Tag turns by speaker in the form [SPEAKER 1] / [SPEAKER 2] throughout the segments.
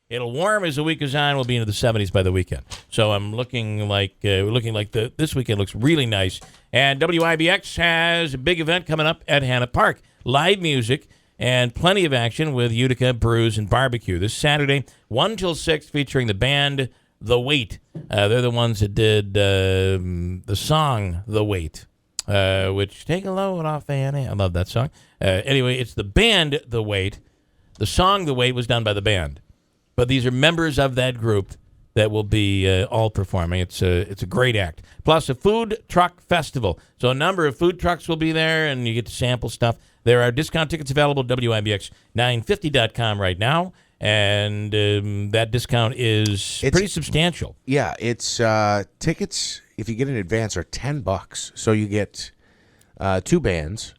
[SPEAKER 1] It'll warm as the week goes on. We'll be into the 70s by the weekend. So I'm looking like this weekend looks really nice. And WIBX has a big event coming up at Hanna Park. Live music and plenty of action with Utica Brews and Barbecue. This Saturday, 1 till 6, featuring the band The Wait. They're the ones that did the song The Wait, which take a load off Annie. I love that song. Anyway, it's the band The Wait. The song The Wait was done by the band. But these are members of that group that will be all performing. It's a great act. Plus a food truck festival. So a number of food trucks will be there, and you get to sample stuff. There are discount tickets available at WIBX950.com right now, and that discount is pretty substantial.
[SPEAKER 2] Yeah, it's tickets, if you get in advance, are $10. So you get 2 bands.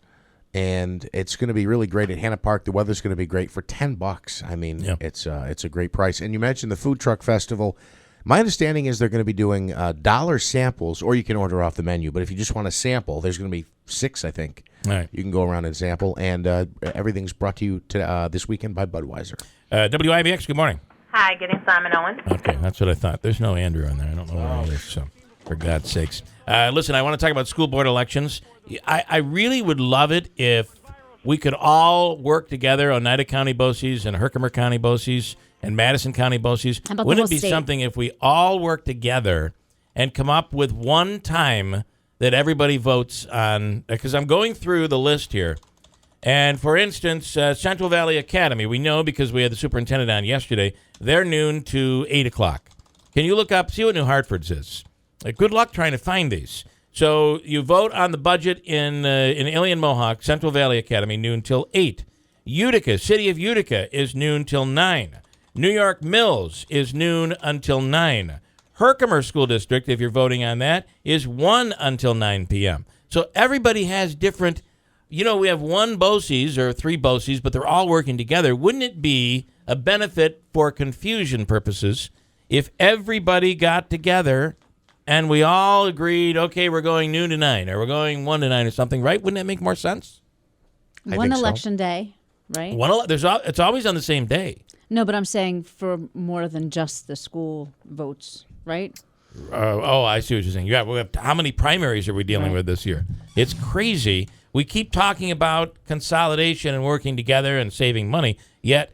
[SPEAKER 2] And it's going to be really great at Hanna Park. The weather's going to be great for $10. I mean, it's a great price. And you mentioned the food truck festival. My understanding is they're going to be doing dollar samples, or you can order off the menu. But if you just want to sample, there's going to be 6, I think.
[SPEAKER 1] All right.
[SPEAKER 2] You can go around and sample. And everything's brought to you this weekend by Budweiser.
[SPEAKER 1] WIBX, good morning.
[SPEAKER 3] Hi, getting Simon Owen.
[SPEAKER 1] Okay, that's what I thought. There's no Andrew in there. I don't know where he is, so for God's sakes. Listen, I want to talk about school board elections. I really would love it if we could all work together, Oneida County BOCES and Herkimer County BOCES and Madison County BOCES. Wouldn't it be something if we all work together and come up with one time that everybody votes on? Because I'm going through the list here. And, for instance, Central Valley Academy, we know because we had the superintendent on yesterday, they're noon to 8 o'clock. Can you look up, see what New Hartford's is? Good luck trying to find these. So you vote on the budget in Ilion Mohawk, Central Valley Academy, noon till 8. Utica, City of Utica, is noon till 9. New York Mills is noon until 9. Herkimer School District, if you're voting on that, is 1 until 9 p.m. So everybody has different, we have 1 BOCES or 3 BOCES, but they're all working together. Wouldn't it be a benefit for confusion purposes if everybody got together and we all agreed, okay, we're going noon to 9, or we're going 1 to 9 or something, right? Wouldn't that make more sense?
[SPEAKER 4] One election day, right?
[SPEAKER 1] It's always on the same day.
[SPEAKER 4] No, but I'm saying for more than just the school votes, right?
[SPEAKER 1] I see what you're saying. How many primaries are we dealing with this year? It's crazy. We keep talking about consolidation and working together and saving money, yet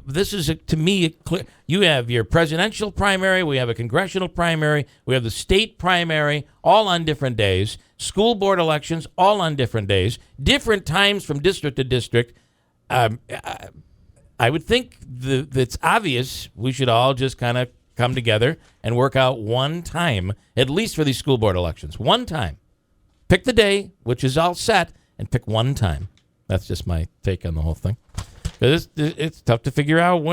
[SPEAKER 1] this is, to me, clear. You have your presidential primary, we have a congressional primary, we have the state primary, all on different days, school board elections, all on different days, different times from district to district. I would think it's obvious we should all just kind of come together and work out one time, at least for these school board elections. One time. Pick the day, which is all set, and pick one time. That's just my take on the whole thing. It's tough to figure out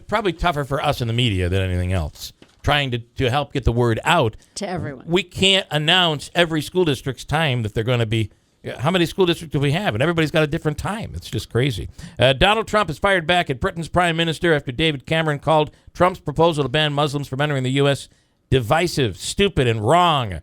[SPEAKER 1] probably tougher for us in the media than anything else, trying to help get the word out
[SPEAKER 4] to everyone.
[SPEAKER 1] We can't announce every school district's time that they're going to be. How many school districts do we have? And everybody's got a different time. It's just crazy. Donald Trump has fired back at Britain's prime minister after David Cameron called Trump's proposal to ban Muslims from entering the U.S. divisive, stupid, and wrong.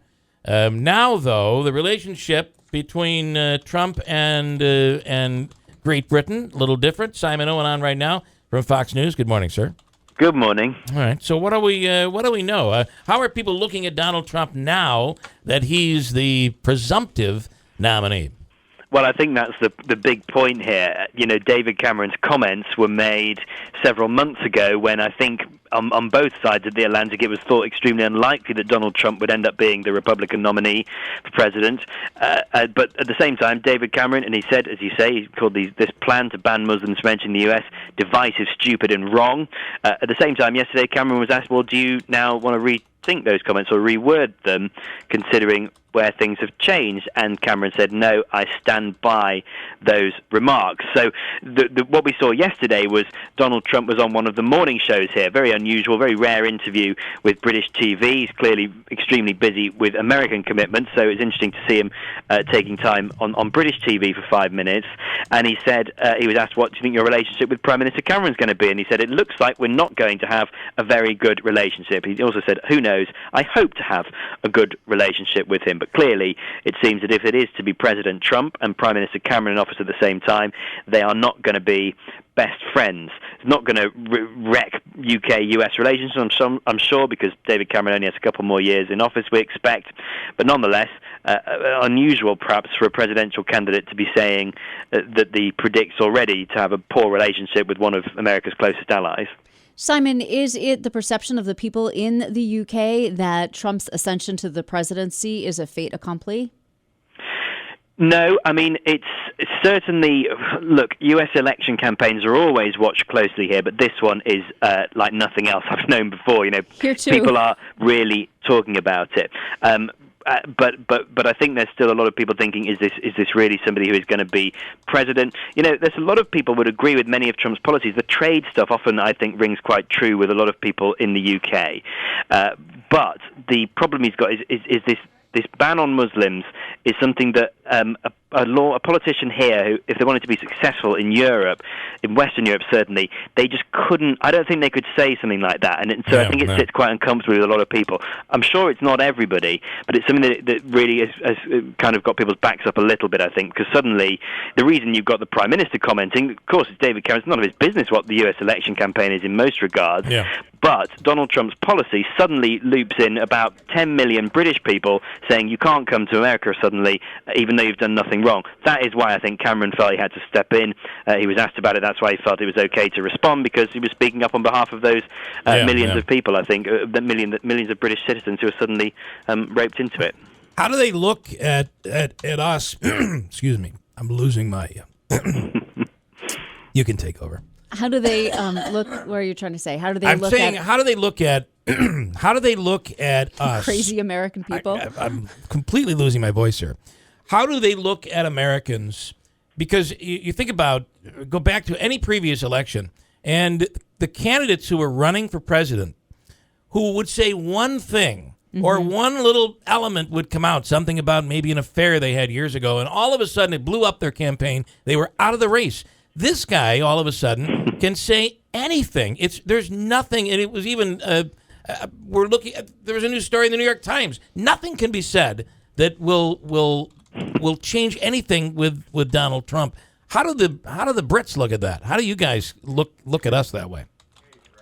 [SPEAKER 1] Now, though, the relationship between Trump and Great Britain, a little different. Simon Owen on right now from Fox News. Good morning, sir.
[SPEAKER 5] Good morning.
[SPEAKER 1] All right. So what do we know? How are people looking at Donald Trump now that he's the presumptive nominee?
[SPEAKER 5] Well, I think that's the big point here. David Cameron's comments were made several months ago when I think on both sides of the Atlantic it was thought extremely unlikely that Donald Trump would end up being the Republican nominee for president. But at the same time, David Cameron, and he said, as you say, he called this plan to ban Muslims from entering the U.S. divisive, stupid, and wrong. At the same time, yesterday, Cameron was asked, well, do you now want to rethink those comments or reword them, considering where things have changed? And Cameron said, no, I stand by those remarks. So what we saw yesterday was Donald Trump was on one of the morning shows here, very unusual, very rare interview with British TV. He's clearly extremely busy with American commitments, so it's interesting to see him taking time on British TV for 5 minutes. And he said, he was asked, what do you think your relationship with Prime Minister Cameron's going to be? And he said, it looks like we're not going to have a very good relationship. He also said, who knows, I hope to have a good relationship with him. But clearly, it seems that if it is to be President Trump and Prime Minister Cameron in office at the same time, they are not going to be best friends. It's not going to wreck UK-US relations, I'm sure, because David Cameron only has a couple more years in office, we expect. But nonetheless, unusual perhaps for a presidential candidate to be saying that he predicts already to have a poor relationship with one of America's closest allies.
[SPEAKER 4] Simon, is it the perception of the people in the UK that Trump's ascension to the presidency is a fait accompli?
[SPEAKER 5] No, I mean, it's certainly, look, U.S. election campaigns are always watched closely here, but this one is like nothing else I've known before.
[SPEAKER 4] Here too.
[SPEAKER 5] People are really talking about it. But I think there's still a lot of people thinking, is this really somebody who is going to be president? There's a lot of people would agree with many of Trump's policies. The trade stuff often, I think, rings quite true with a lot of people in the UK. But the problem he's got is this ban on Muslims is something that a politician here, who, if they wanted to be successful in Europe, in Western Europe certainly, they just couldn't. I don't think they could say something like that, and so I think it sits quite uncomfortably with a lot of people. I'm sure it's not everybody, but it's something that really has kind of got people's backs up a little bit, I think, because suddenly the reason you've got the Prime Minister commenting, of course, it's David Cameron. It's none of his business what the US election campaign is in most regards. Yeah. But Donald Trump's policy suddenly loops in about 10 million British people saying you can't come to America suddenly, even though you've done nothing wrong. That is why I think Cameron felt he had to step in. He was asked about it. That's why he felt it was okay to respond, because he was speaking up on behalf of those millions of people, I think, millions of British citizens who are suddenly roped into it.
[SPEAKER 1] How do they look at us? Excuse me. I'm losing my... You can take over.
[SPEAKER 4] How do they look? What are you trying to say? How do they look at?
[SPEAKER 1] How do they look at? How do they look at us?
[SPEAKER 4] Crazy American people.
[SPEAKER 1] I'm completely losing my voice here. How do they look at Americans? Because you think about, go back to any previous election, and the candidates who were running for president, who would say one thing or one little element would come out, something about maybe an affair they had years ago, and all of a sudden it blew up their campaign. They were out of the race. This guy, all of a sudden, can say anything. There's nothing, and it was even we're looking at. There was a new story in the New York Times. Nothing can be said that will change anything with Donald Trump. How do the Brits look at that? How do you guys look at us that way?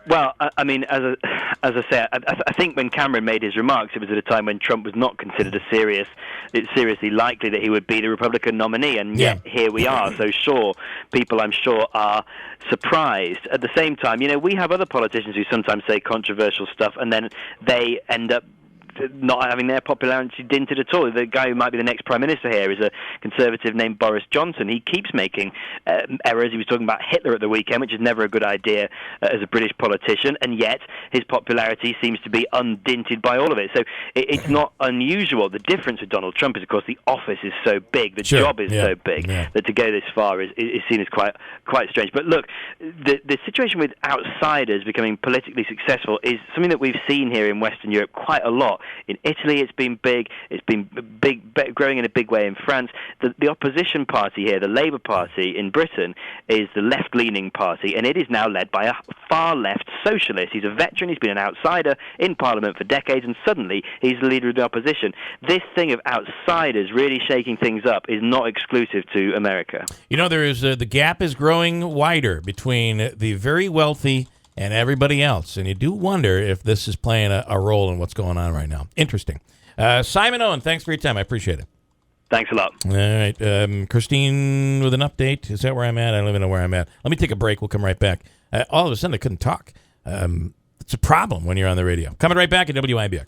[SPEAKER 5] Well, I mean, as I say, I think when Cameron made his remarks, it was at a time when Trump was not considered it's seriously likely that he would be the Republican nominee, and yet here we are. So sure, people, I'm sure, are surprised. At the same time, we have other politicians who sometimes say controversial stuff, and then they end up not having their popularity dented at all. The guy who might be the next prime minister here is a conservative named Boris Johnson. He keeps making errors. He was talking about Hitler at the weekend, which is never a good idea as a British politician, and yet his popularity seems to be undinted by all of it. So it's not unusual. The difference with Donald Trump is, of course, the office is so big, the job is so big, that to go this far is seen as quite strange. But look, the situation with outsiders becoming politically successful is something that we've seen here in Western Europe quite a lot. In Italy, it's been big. It's been growing in a big way in France. The opposition party here, the Labour Party in Britain, is the left-leaning party, and it is now led by a far-left socialist. He's a veteran. He's been an outsider in Parliament for decades, and suddenly he's the leader of the opposition. This thing of outsiders really shaking things up is not exclusive to America.
[SPEAKER 1] There is the gap is growing wider between the very wealthy and everybody else. And you do wonder if this is playing a role in what's going on right now. Interesting. Simon Owen, thanks for your time. I appreciate it.
[SPEAKER 5] Thanks a lot.
[SPEAKER 1] All right. Christine with an update. Is that where I'm at? I don't even know where I'm at. Let me take a break. We'll come right back. All of a sudden, I couldn't talk. It's a problem when you're on the radio. Coming right back at WIBX.